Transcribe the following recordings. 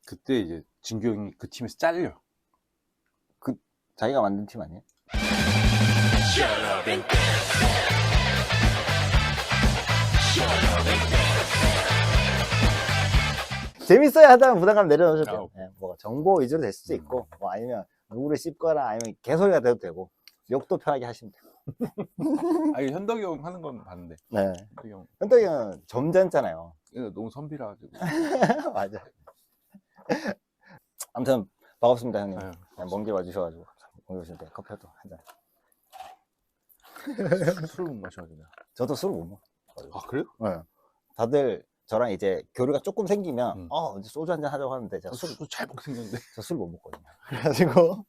그때 이제 진규 형이 그 팀에서 잘려. 그 자기가 만든 팀 아니에요? 재밌어야 하다면 부담감 내려놓으셔도 돼요. 네, 뭐 정보 위주로 될 수도 있고, 뭐 아니면 누구를 씹거나 아니면 개소리가 돼도 되고, 욕도 편하게 하시면 돼요. 아니 현덕이 형 하는 건 봤는데. 네. 현덕이 형 현덕이 형은 점잖잖아요. 너무 선비라 가지고. 맞아. 아무튼 반갑습니다, 형님. 아유, 먼 길 와주셔가지고 먼 길 오실 때 커피도 한 잔. 술을 못 마셔가지고. 저도 술을 못 먹어요. 아 그래요? 네. 다들 저랑 이제 교류가 조금 생기면 이제 소주 한 잔 하자고 하는데 제가 술 잘 먹게 생겼는데. 저 술 못 먹거든요. 그래가지고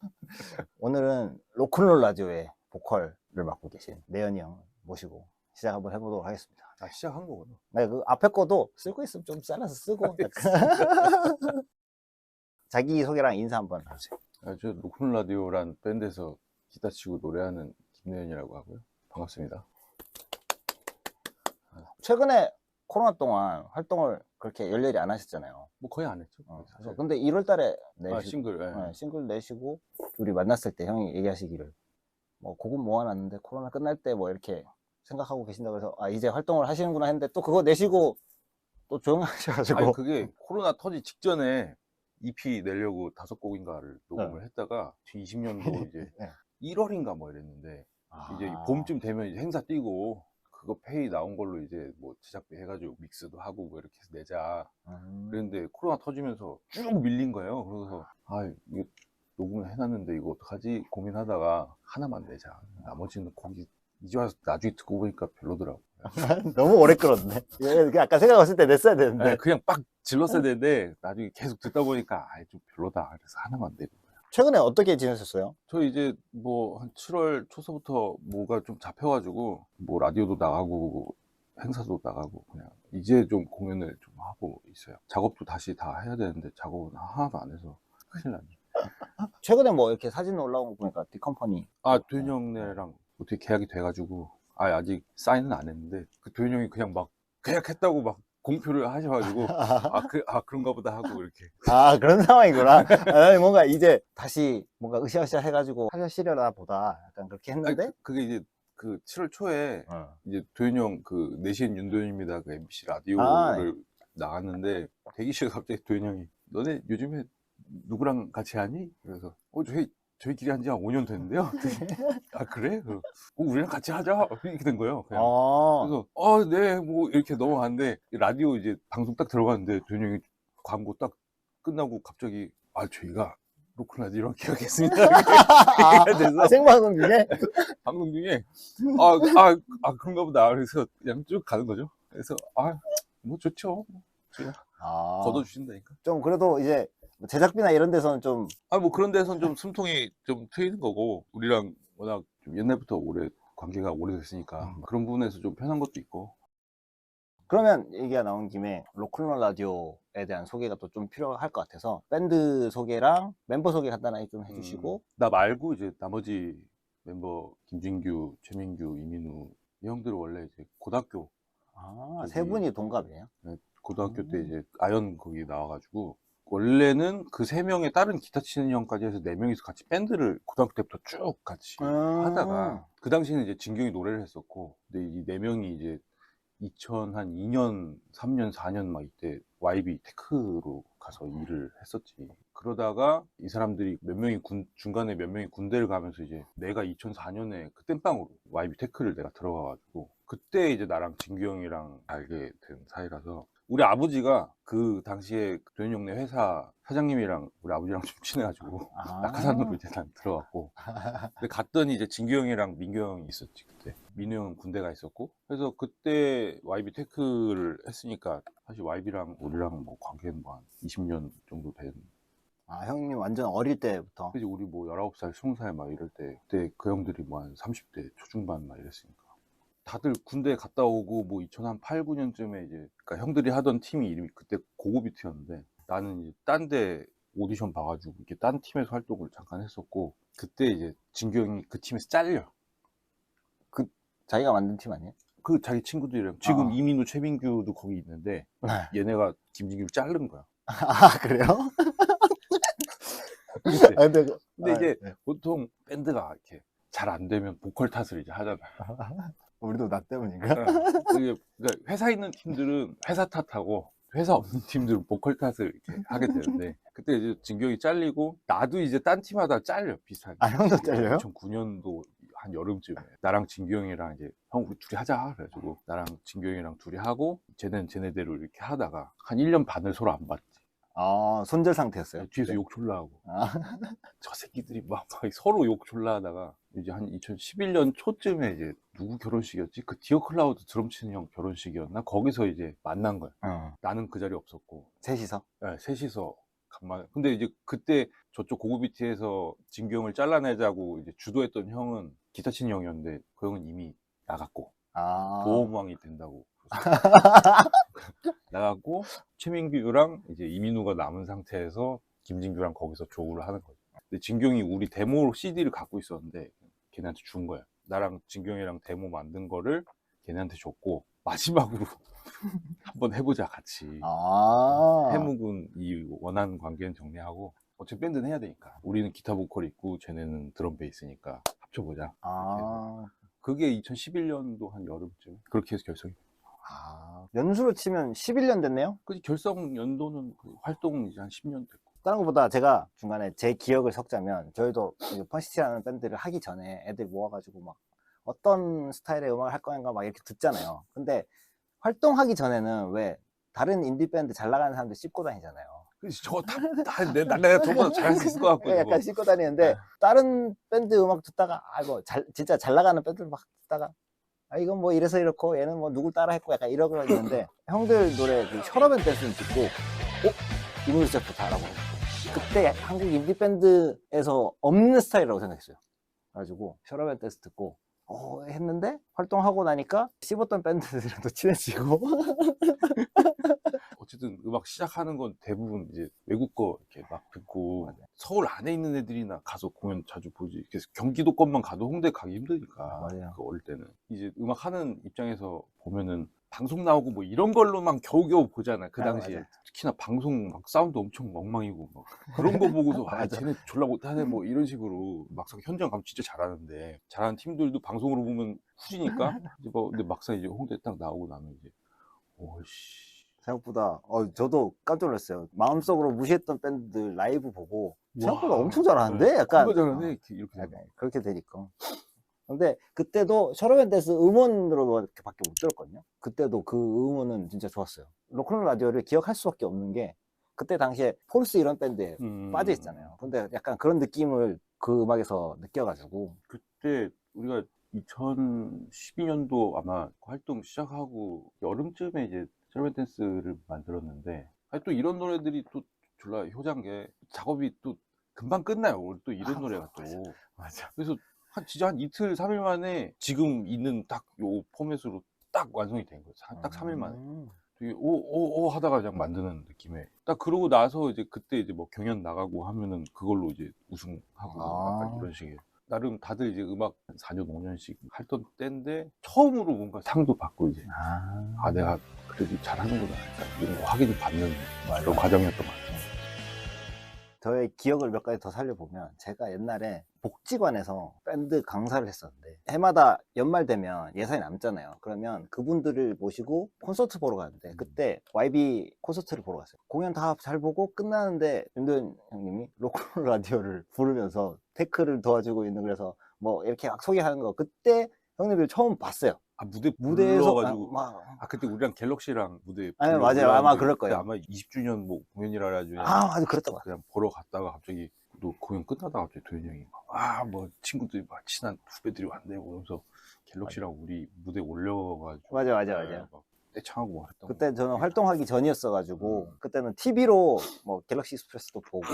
오늘은 로큰롤 라디오의 보컬을 맡고 계신 내연이 형 모시고 시작 한번 해보도록 하겠습니다. 아 시작한 거구나. 네, 그 앞에 거도 쓰고 있으면 좀 잘라서 쓰고. 자기 소개랑 인사 한번 해주세요. 아, 저 로큰 라디오란 밴드에서 기타 치고 노래하는 김내연이라고 하고요. 반갑습니다. 최근에 코로나 동안 활동을 그렇게 열렬히 안 하셨잖아요. 뭐 거의 안 했죠. 그래서 근데 1월 달에 싱글. 네, 싱글 내시고 우리 만났을 때 형이 얘기하시기를 뭐 곡은 모아놨는데 코로나 끝날 때 뭐 이렇게 생각하고 계신다고 해서 이제 활동을 하시는구나 했는데 또 그거 내시고 또 조용하셔가지고. 아니 그게 코로나 터지 직전에 EP 내려고 5곡인가를 녹음을 했다가 20년도 이제 네. 1월인가 뭐 이랬는데 이제 봄쯤 되면 이제 행사 뛰고 그거 페이 나온 걸로 이제 뭐 제작비 해가지고 믹스도 하고 뭐 이렇게 해서 내자 그랬는데 코로나 터지면서 쭉 밀린 거예요. 그래서 이거 녹음을 해놨는데 이거 어떡하지 고민하다가 하나만 내자. 나머지는 곡이 이제 와서 나중에 듣고 보니까 별로더라고. 너무 오래 끌었네. 아까 생각했을 때 냈어야 되는데. 네, 그냥 빡 질렀어야 되는데 나중에 계속 듣다 보니까 좀 별로다. 그래서 하나만 내고. 최근에 어떻게 지내셨어요? 저 이제 뭐 한 7월 초서부터 뭐가 좀 잡혀가지고 뭐 라디오도 나가고 행사도 나가고 그냥 이제 좀 공연을 좀 하고 있어요. 작업도 다시 다 해야 되는데 작업은 하나도 안 해서 큰일 났네. 최근에 뭐 이렇게 사진 올라온 거 보니까 디컴퍼니. 도현 형네랑 어떻게 계약이 돼가지고 아직 사인은 안 했는데 그 도현 형이 그냥 막 계약했다고 막 공표를 하셔가지고 그런가 보다 하고 이렇게. 그런 상황이구나. 뭔가 이제 다시 뭔가 으쌰으쌰 해가지고 하시려나 보다 약간 그렇게 했는데. 그게 이제 그 7월 초에 이제 도현 형 그 내신 윤도현입니다 그 MBC 라디오를 나갔는데 대기실에 갑자기 도현 형이 너네 요즘에 누구랑 같이 하니? 그래서 저희끼리 한 지 한 5년 됐는데요. 그래? 우리랑 같이 하자 이렇게 된 거예요. 그냥. 그래서 네 뭐 이렇게 넘어갔는데 라디오 이제 방송 딱 들어갔는데 도현 형이 광고 딱 끝나고 갑자기 저희가 로큰 라디오랑 계약했습니다. 생방송 중에? 방송 중에 그런가 보다. 그래서 그냥 쭉 가는 거죠. 그래서 뭐 좋죠. 그냥 걷어주신다니까. 좀 그래도 이제 제작비나 이런 데서는 좀 뭐 그런 데서는 좀 숨통이 좀 트이는 거고 우리랑 워낙 좀 옛날부터 관계가 오래됐으니까 그런 부분에서 좀 편한 것도 있고. 그러면 얘기가 나온 김에 로큰롤 라디오에 대한 소개가 또 좀 필요할 것 같아서 밴드 소개랑 멤버 소개 간단하게 좀 해주시고. 나 말고 이제 나머지 멤버 김진규, 최민규, 이민우 이 형들은 원래 이제 고등학교 세 분이 동갑이에요? 네, 고등학교 때 이제 아연 거기 나와가지고 원래는 그 3명의 다른 기타 치는 형까지 해서 4명이서 같이 밴드를 고등학교 때부터 쭉 같이 하다가 그 당시에는 이제 진경이 노래를 했었고 근데 이 4명이 이제 2002년, 3년, 4년 막 이때 YB 테크로 가서 일을 했었지. 그러다가 이 사람들이 중간에 몇 명이 군대를 가면서 이제 내가 2004년에 그 땜빵으로 YB 테크를 내가 들어가가지고 그때 이제 나랑 진규 형이랑 알게 된 사이라서 우리 아버지가 그 당시에 도현 형네 회사 사장님이랑 우리 아버지랑 좀 친해가지고 낙하산으로 이제 난 들어갔고 근데 갔더니 이제 진규 형이랑 민규 형이 있었지 그때. 민우 형은 군대가 있었고 그래서 그때 YB 테크를 했으니까 사실 YB랑 우리랑 뭐 관계는 뭐 한 20년 정도 된. 형님 완전 어릴 때부터. 그지 우리 뭐 19살, 20살 막 이럴 때 그때 그 형들이 뭐 한 30대 초중반 막 이랬으니까 다들 군대 갔다 오고 뭐 2008, 9년쯤에 이제 그러니까 형들이 하던 팀이 이름이 그때 고고비트였는데 나는 이제 딴 데 오디션 봐가지고 이렇게 딴 팀에서 활동을 잠깐 했었고 그때 이제 진규 형이 그 팀에서 잘려. 그 자기가 만든 팀 아니에요? 그 자기 친구들이랑 지금 이민우, 최민규도 거기 있는데 얘네가 김진규를 자른 거야. 아, 그래요? 그치? 아, 근데, 근데 이제 네. 보통 밴드가 이렇게 잘 안 되면 보컬 탓을 이제 하잖아. 우리도 나 때문인가? 그러니까 회사 있는 팀들은 회사 탓하고 회사 없는 팀들은 보컬 탓을 이렇게 하게 되는데 그때 이제 진경이 잘리고 나도 이제 딴 팀하다 잘려 비슷하게. 아, 형도 잘려요? 2009년도 한 여름쯤에 나랑 진경이랑 이제 형 우리 둘이 하자 그래가지고 나랑 진경이랑 둘이 하고 쟤는 쟤네대로 이렇게 하다가 한 1년 반을 서로 안 봤지. 아, 손절 상태였어요? 뒤에서 네. 욕 졸라 하고 아, 저 새끼들이 막 서로 욕 졸라 하다가 이제 한 2011년 초쯤에 이제 누구 결혼식이었지? 그 디어 클라우드 드럼 치는 형 결혼식이었나? 거기서 이제 만난 거야. 나는 그 자리에 없었고 셋이서? 네, 셋이서 간만에. 근데 이제 그때 저쪽 고급비트에서 진경을 잘라내자고 이제 주도했던 형은 기타 치는 형이었는데 그 형은 이미 나갔고 아. 보험왕이 된다고 나갔고 최민규랑 이제 이민우가 남은 상태에서 김진규랑 거기서 조우를 하는 거죠. 근데 진경이 우리 데모 CD를 갖고 있었는데 걔네한테 준 거야. 나랑 진경이랑 데모 만든 거를 걔네한테 줬고 마지막으로 한번 해보자 같이. 아. 해묵은 이 원하는 관계는 정리하고 어차피 밴드는 해야 되니까 우리는 기타 보컬 있고 쟤네는 드럼 베이스니까 합쳐보자. 아. 그게 2011년도 한 여름쯤 그렇게 해서 결성이. 아. 연수로 치면 11년 됐네요? 그 결성 연도는 그 활동 이제 한 10년 됐고. 다른 것보다 제가 중간에 제 기억을 섞자면 저희도 펀시티라는 밴드를 하기 전에 애들 모아가지고 막 어떤 스타일의 음악을 할 건가 막 이렇게 듣잖아요. 근데 활동하기 전에는 왜 다른 인디 밴드 잘 나가는 사람들 씹고 다니잖아요. 그래서 내가 저보다 잘할 수 있을 것 같고. 약간 씹고 다니는데 다른 밴드 음악 듣다가 아 이거 진짜 잘 나가는 밴드 막 듣다가 아 이건 뭐 이래서 이렇고 얘는 뭐 누굴 따라 했고 약간 이러고 있는데 형들 노래 그 셔럽 앤 댄스는 듣고 이 노래 진짜 좋다라고 그때 한국 인디 밴드에서 없는 스타일이라고 생각했어요. 그래가지고 셔럽 앤 댄스 듣고 했는데 활동하고 나니까 씹었던 밴드들이랑 또 친해지고 어쨌든 음악 시작하는 건 대부분 이제 외국 거 이렇게 막 듣고 맞아요. 서울 안에 있는 애들이나 가서 공연 자주 보지. 그래서 경기도권만 가도 홍대 가기 힘드니까. 맞아요. 그 어릴 때는 이제 음악 하는 입장에서 보면은 방송 나오고 뭐 이런 걸로만 겨우겨우 보잖아. 그 아, 당시에 맞아요. 특히나 방송 막 사운드 엄청 엉망이고 막 그런 거 보고서 아 맞아. 쟤네 졸라 못하네 뭐 이런 식으로 막상 현장 가면 진짜 잘하는데 잘하는 팀들도 방송으로 보면 후지니까 이제 뭐 근데 막상 이제 홍대 딱 나오고 나면 이제 오씨. 생각보다 저도 깜짝 놀랐어요. 마음속으로 무시했던 밴드들 라이브 보고 생각보다 와. 엄청 잘하는데 약간 그거 잘하네 이렇게 약간 그렇게 되니까. 근데 그때도 셔러밴드에서 음원으로밖에 못 들었거든요. 그때도 그 음원은 진짜 좋았어요. 로큰롤 라디오를 기억할 수밖에 없는 게 그때 당시에 폴스 이런 밴드에 빠져 있잖아요. 근데 약간 그런 느낌을 그 음악에서 느껴가지고 그때 우리가 2012년도 아마 활동 시작하고 여름쯤에 이제 셔러밴 댄스를 만들었는데 아니 또 이런 노래들이 또 졸라 효자인 게 작업이 또 금방 끝나요. 오늘 또 이런 노래가 또 맞아. 그래서 진짜 한 이틀 3일 만에 지금 있는 딱 요 포맷으로 딱 완성이 된 거예요. 딱 3일 만에. 되게 오 하다가 그냥 만드는 느낌에 딱 그러고 나서 이제 그때 이제 뭐 경연 나가고 하면은 그걸로 이제 우승하고 약간 이런 식의 나름 다들 이제 음악 4년 5년씩 했던 때인데 처음으로 뭔가 상도 받고 이제 아 내가 그래도 잘하는구나 약간 이런 거 확인을 받는 그런 과정이었던 것 같아요. 저의 기억을 몇 가지 더 살려보면 제가 옛날에 복지관에서 밴드 강사를 했었는데 해마다 연말 되면 예산이 남잖아요. 그러면 그분들을 모시고 콘서트 보러 가는데 그때 YB 콘서트를 보러 갔어요. 공연 다 잘 보고 끝나는데 윤도현 형님이 로컬 라디오를 부르면서 테크를 도와주고 있는 그래서 뭐 이렇게 막 소개하는 거 그때 형님들 처음 봤어요. 아 무대 무대에서 불러가지고 막 그때 우리랑 갤럭시랑 무대 네, 맞아요. 아마 그럴 거예요. 아마 20주년 뭐 공연이라 가지고 맞아 그랬던 것 같아요. 그냥 보러 갔다가 갑자기 또 공연 끝나다가 갑자기 도현이 형이 뭐 친구들이 막 친한 후배들이 왔네 그러면서 갤럭시랑 우리 무대 올려가지고 맞아. 막 떼창하고 막 했던 그때 저는 활동하기 전이었어가지고 그때는 음. TV로 뭐 갤럭시 익스프레스도 보고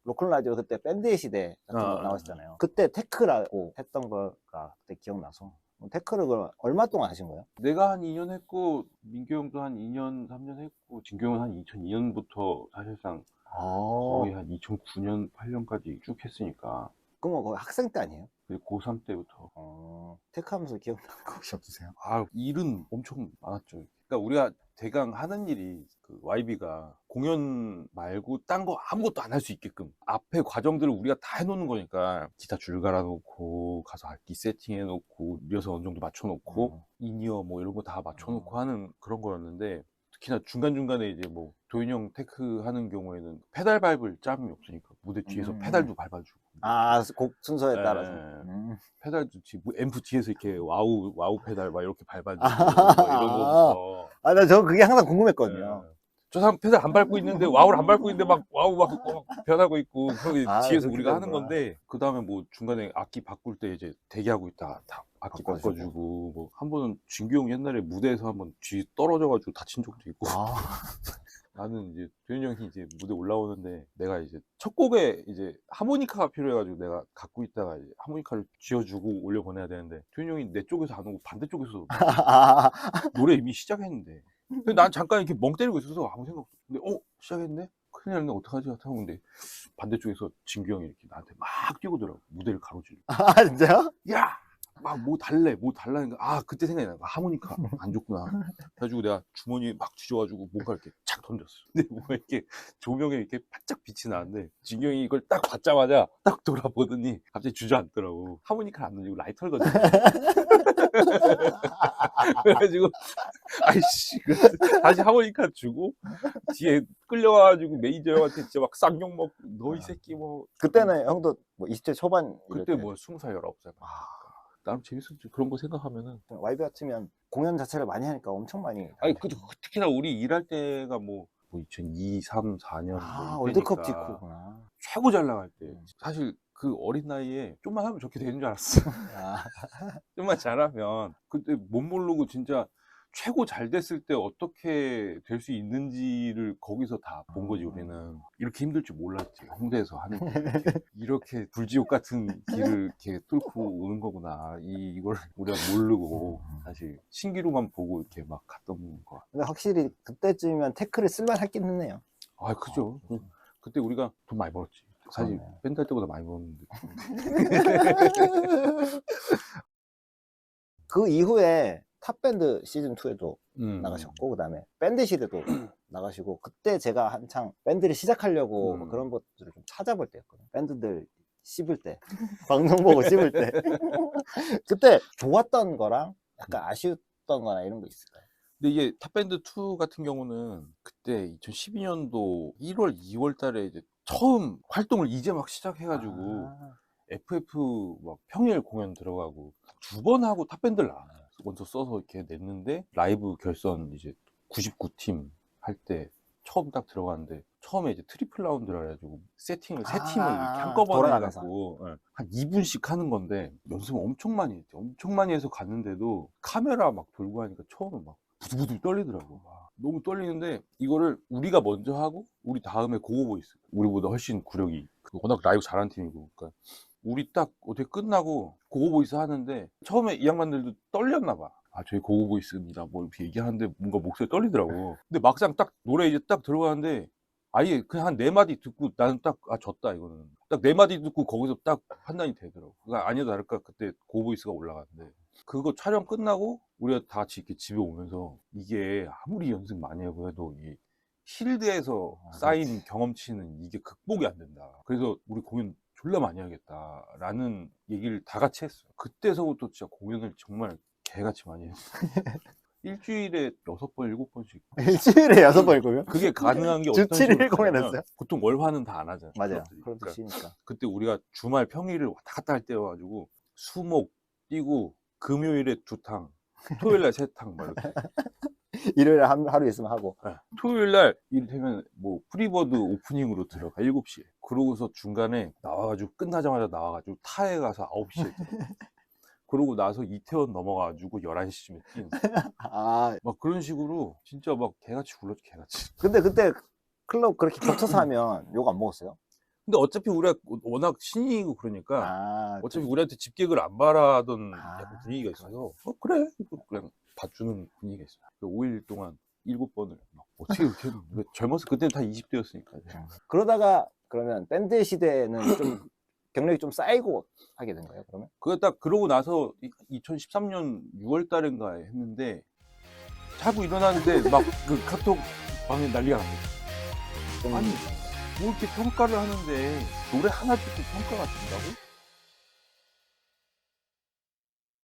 로컬 라디오 그때 밴드의 시대 같은 거 나왔잖아요. 그때 테크라고 했던 거가 그때 기억나서 테크를 그럼 얼마 동안 하신 거예요? 내가 한 2년 했고 민규 형도 한 2년 3년 했고 진규 형은 한 2002년부터 사실상 거의 한 2009년 8년까지 쭉 했으니까 그러면 거의 학생 때 아니에요? 고3 때부터. 테크하면서 기억나는 거 혹시 없으세요? 아, 일은 엄청 많았죠. 그러니까 우리가 대강 하는 일이 그 YB가 공연 말고 딴 거 아무것도 안 할 수 있게끔 앞에 과정들을 우리가 다 해놓는 거니까 기타 줄 갈아놓고 가서 악기 세팅해놓고 리허설 어느 정도 맞춰놓고 인이어 뭐 이런 거 다 맞춰놓고 하는 그런 거였는데 특히나 중간중간에 이제 뭐 도윤이 형 테크 하는 경우에는 페달 밟을 짬이 없으니까 무대 뒤에서 페달도 밟아주고 곡 순서에 예, 따라서. 페달도 앰프 뒤에서 이렇게 와우 페달 막 이렇게 밟아주고 뭐 이런 거부터 나 저 그게 항상 궁금했거든요. 저 사람 페달 안 밟고 있는데 와우를 안 밟고 있는데 막 와우 막 변하고 있고 그런 뒤에서 그렇게 우리가 하는 되는구나. 건데 그 다음에 뭐 중간에 악기 바꿀 때 이제 대기하고 있다가 다 악기 바꿔주고. 바꿔주고 뭐 한 번은 진규 형 옛날에 무대에서 한번 뒤 떨어져가지고 다친 적도 있고 나는 이제 도현이 형이 이제 무대 올라오는데 내가 이제 첫 곡에 이제 하모니카가 필요해가지고 내가 갖고 있다가 이제 하모니카를 쥐어주고 올려보내야 되는데 도현이 형이 내 쪽에서 안 오고 반대쪽에서 노래 이미 시작했는데 근데 난 잠깐 이렇게 멍 때리고 있어서 아무 생각 없어. 근데 시작했네? 큰일 났네 어떡하지? 하고 근데 반대쪽에서 진규 형이 이렇게 나한테 막 뛰어오더라고. 무대를 가로질러. 진짜요? 야! 막 뭐 달라니까 그때 생각이 나. 하모니카 안 좋구나. 그래가지고 내가 주머니에 막 뒤져가지고 뭔가 이렇게 착 던졌어. 근데 뭔가 이렇게 조명에 이렇게 반짝 빛이 나는데 진규 형이 이걸 딱 받자마자 딱 돌아보더니 갑자기 주저앉더라고. 하모니카를 안 던지고 라이터를 던졌어. 그래가지고 아이씨 다시 하모니카 주고 뒤에 끌려와가지고 매니저 형한테 진짜 막 쌍욕 먹고 너 이 새끼 뭐 그때는 형도 뭐 20대 초반 이럴 그때 때. 뭐 20살 19살 나름 재밌었지. 그런 거 생각하면은 YB 같으면 공연 자체를 많이 하니까 엄청 많이. 아니 특히나 우리 일할 때가 뭐 2002, 3, 4년 월드컵 직후구나. 최고 잘 나갈 때 사실 그 어린 나이에 좀만 하면 저렇게 되는 줄 알았어. 좀만 잘하면 그때 못 모르고 진짜 최고 잘 됐을 때 어떻게 될 수 있는지를 거기서 다 본 거지. 우리는 이렇게 힘들 줄 몰랐지. 홍대에서 하는 게 이렇게 불지옥 같은 길을 이렇게 뚫고 오는 거구나 이걸 우리가 모르고 사실 신기루만 보고 이렇게 막 갔던 거 같아. 근데 확실히 그때쯤이면 태클을 쓸만하긴 했네요. 아 그죠. 그때 우리가 돈 많이 벌었지. 사실 밴드 할 때보다 많이 벌었는데. 그 이후에 탑밴드 시즌2에도 나가셨고, 그 다음에 밴드 시대도 나가시고, 그때 제가 한창 밴드를 시작하려고 뭐 그런 것들을 좀 찾아볼 때였거든요. 밴드들 씹을 때. 방송 보고 씹을 때. 그때 좋았던 거랑 약간 아쉬웠던 거나 이런 거 있을까요? 근데 이게 탑밴드 2 같은 경우는 그때 2012년도 1월, 2월 달에 이제 처음 활동을 이제 막 시작해가지고 FF 막 평일 공연 들어가고 2번 하고 탑밴드를 나왔어요. 먼저 써서 이렇게 냈는데 라이브 결선 이제 99팀 할 때 처음 딱 들어갔는데 처음에 이제 트리플 라운드를 해가지고 세 팀을 이렇게 한꺼번에 돌아가면서. 해갖고 한 2분씩 하는 건데 연습을 엄청 많이 했죠. 엄청 많이 해서 갔는데도 카메라 막 돌고 하니까 처음에 막 부들부들 떨리더라고. 너무 떨리는데 이거를 우리가 먼저 하고 우리 다음에 고고보이스 우리보다 훨씬 구력이 워낙 라이브 잘하는 팀이고 그러니까 우리 딱 어떻게 끝나고 고고보이스 하는데 처음에 이 양반들도 떨렸나 봐. 저희 고고보이스입니다 뭐 이렇게 얘기하는데 뭔가 목소리 떨리더라고. 근데 막상 딱 노래 이제 딱 들어가는데 아예 그냥 한 4마디 듣고 나는 딱 졌다 이거는 딱 4마디 듣고 거기서 딱 판단이 되더라고. 그러니까 아니나 다를까 그때 고고보이스가 올라갔는데 그거 촬영 끝나고 우리가 다 같이 이렇게 집에 오면서 이게 아무리 연습 많이 하고 해도 이 필드에서 쌓인 경험치는 이게 극복이 안 된다. 그래서 우리 공연 졸라 많이 하겠다라는 얘기를 다 같이 했어요. 그때서부터 진짜 공연을 정말 개같이 많이 했어요. 일주일에 6번, 7번씩. 일주일에 6번 거면? 그게 가능한 게 주 어떤 7일 식으로 공연했어요? 가냐면 보통 월화는 다 안 하잖아요. 맞아요. 클럽들이. 그럼 그러니까 드시니까. 그때 우리가 주말 평일을 왔다 갔다 할 때여가지고 수목 뛰고 금요일에 2탕, 토요일날 3탕 막 이렇게. 일요일에 하루 있으면 하고. 네. 토요일날 이를테면 뭐 프리버드 오프닝으로 들어가 7시에 그러고서 중간에 나와가지고 끝나자마자 나와가지고 타에 가서 9시에 그러고 나서 이태원 넘어가가지고 11시쯤에 뛰는 막 그런 식으로 진짜 막 개같이 굴렀지 개같이. 근데 그때 클럽 그렇게 겹쳐서 하면 욕 안 먹었어요? 근데 어차피 우리가 워낙 신인이고 그러니까 어차피 좀... 우리한테 집객을 안 바라던 약간 분위기가 있어서 그래 그냥 봐주는 분위기가 있어요. 5일 동안 7번을 막 어떻게 이렇게 젊었을 그때는 다 20대였으니까. 그러다가 그러면 밴드 시대는 좀 경력이 좀 쌓이고 하게 된 거예요, 그러면? 그거 딱 그러고 나서 2013년 6월 달인가 했는데 자고 일어났는데 막 그 카톡 방에 난리가 난 거죠. 아니 뭐 이렇게 평가를 하는데 노래 하나 듣고 평가가 된다고?